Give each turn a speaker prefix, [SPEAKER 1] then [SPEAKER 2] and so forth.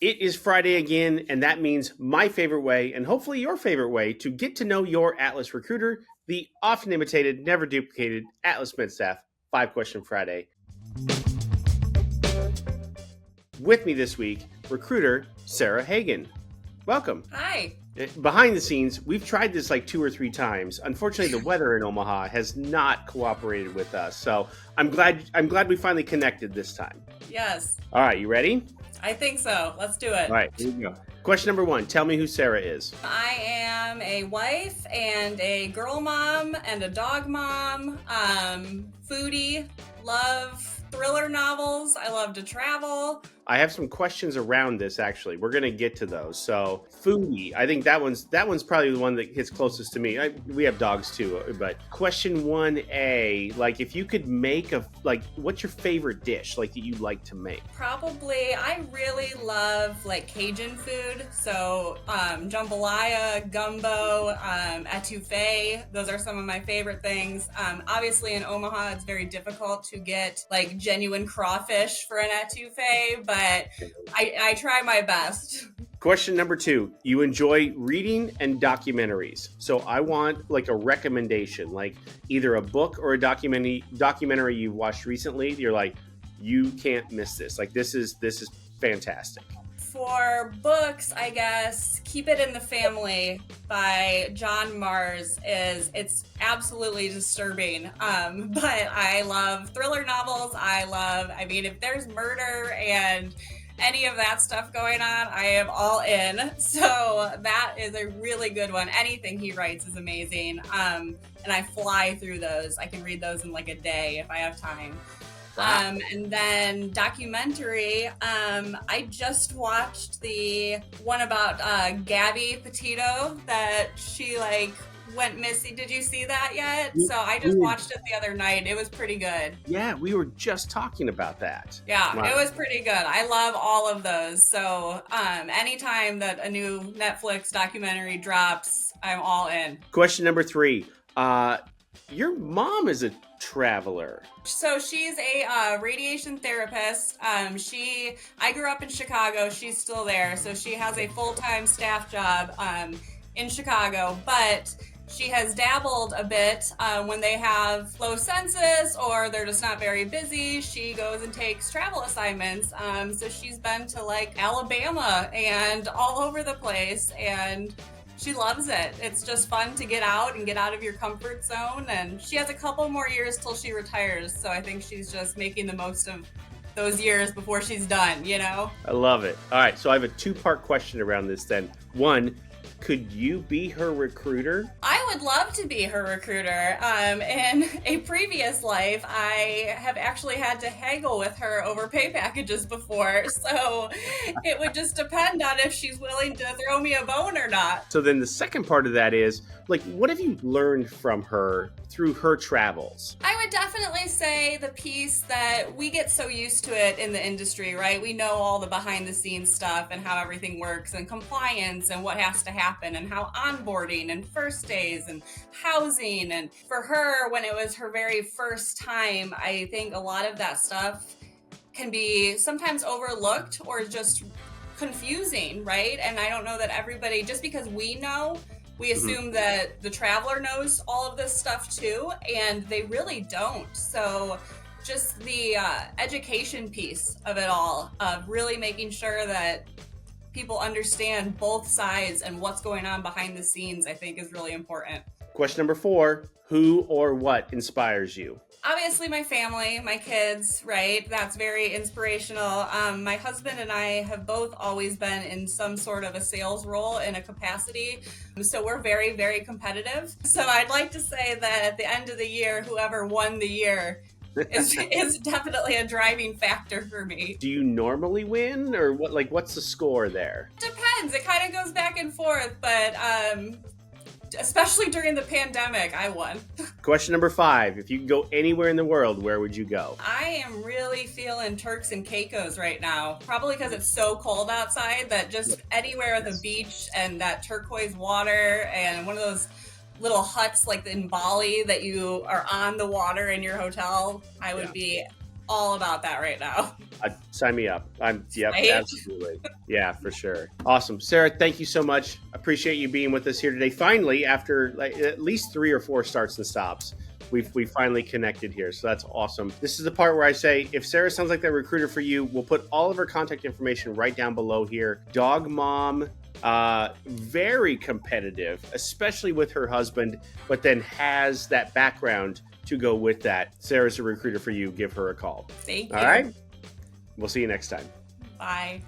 [SPEAKER 1] It is Friday again, and that means my favorite way, and hopefully your favorite way, to get to know your Atlas recruiter, the often imitated, never duplicated Atlas MedStaff 5-Question Friday. With me this week, recruiter Sarah Hagan. Welcome.
[SPEAKER 2] Hi.
[SPEAKER 1] Behind the scenes, we've tried this like 2 or 3 times. Unfortunately, the weather in Omaha has not cooperated with us, so I'm glad we finally connected this time.
[SPEAKER 2] Yes.
[SPEAKER 1] All right, you ready?
[SPEAKER 2] I think so. Let's do it.
[SPEAKER 1] All right, here we go. Question number 1. Tell me who Sarah is.
[SPEAKER 2] I am a wife and a girl mom and a dog mom, foodie, love thriller novels. I love to travel.
[SPEAKER 1] I have some questions around this, actually. We're going to get to those. So, foodie, I think that one's probably the one that hits closest to me. We have dogs too, but question 1A, like if you could make what's your favorite dish, like that you like to make?
[SPEAKER 2] Probably, I really love like Cajun food. So, jambalaya, gumbo, etouffee. Those are some of my favorite things. Obviously in Omaha, it's very difficult to get like genuine crawfish for an etouffee, but I try my best.
[SPEAKER 1] Question number 2, you enjoy reading and documentaries. So I want like a recommendation, like either a book or a documentary you've watched recently. You're like, you can't miss this. Like this is fantastic.
[SPEAKER 2] For books, I guess Keep It in the Family by John Mars it's absolutely disturbing. But I love thriller novels. If there's murder and any of that stuff going on, I am all in. So that is a really good one. Anything he writes is amazing. And I fly through those. I can read those in like a day if I have time.
[SPEAKER 1] Wow.
[SPEAKER 2] And then documentary, I just watched the one about Gabby Petito that she went missing. Did you see that yet? So I just watched it the other night. It was pretty good.
[SPEAKER 1] Yeah, we were just talking about that.
[SPEAKER 2] Yeah,
[SPEAKER 1] Wow.
[SPEAKER 2] It was pretty good. I love all of those. So anytime that a new Netflix documentary drops, I'm all in.
[SPEAKER 1] Question number 3. Your mom is a traveler.
[SPEAKER 2] So she's a radiation therapist. I grew up in Chicago. She's still there. So she has a full-time staff job in Chicago, but she has dabbled a bit when they have low census or they're just not very busy. She goes and takes travel assignments. So she's been to like Alabama and all over the place, and she loves it. It's just fun to get out of your comfort zone. And she has a couple more years till she retires. So I think she's just making the most of those years before she's done, you know?
[SPEAKER 1] I love it. All right, so I have a 2-part question around this then. 1, could you be her recruiter?
[SPEAKER 2] I would love to be her recruiter. In a previous life, I have actually had to haggle with her over pay packages before. So it would just depend on if she's willing to throw me a bone or not.
[SPEAKER 1] So then the second part of that is, like, what have you learned from her through her travels?
[SPEAKER 2] I would definitely say the piece that we get so used to it in the industry, right? We know all the behind the scenes stuff and how everything works and compliance and what has to happen and how onboarding and first days and housing. And for her, when it was her very first time, I think a lot of that stuff can be sometimes overlooked or just confusing, right? And I don't know that everybody, just because we know, we assume that the traveler knows all of this stuff too, and they really don't. So just the education piece of it all, of really making sure that people understand both sides and what's going on behind the scenes, I think is really important.
[SPEAKER 1] Question number 4, who or what inspires you?
[SPEAKER 2] Obviously my family, my kids, right? That's very inspirational. My husband and I have both always been in some sort of a sales role in a capacity. So we're very, very competitive. So I'd like to say that at the end of the year, whoever won the year is definitely a driving factor for me.
[SPEAKER 1] Do you normally win, or what? Like, what's the score there?
[SPEAKER 2] Depends. It kind of goes back and forth, but especially during the pandemic, I won.
[SPEAKER 1] Question number 5. If you could go anywhere in the world, where would you go?
[SPEAKER 2] I am really feeling Turks and Caicos right now. Probably because it's so cold outside that just anywhere at the beach and that turquoise water and one of those little huts like in Bali that you are on the water in your hotel, I would be all about that right now.
[SPEAKER 1] Sign me up. Yep,
[SPEAKER 2] Right?
[SPEAKER 1] absolutely. Yeah, for sure. Awesome. Sarah, thank you so much. Appreciate you being with us here today. Finally, after like at least 3 or 4 starts and stops, we finally connected here. So that's awesome. This is the part where I say, if Sarah sounds like that recruiter for you, we'll put all of her contact information right down below here. Dog mom, very competitive, especially with her husband, but then has that background to go with that. Sarah's a recruiter for you. Give her a call.
[SPEAKER 2] Thank you.
[SPEAKER 1] All right. We'll see you next time.
[SPEAKER 2] Bye.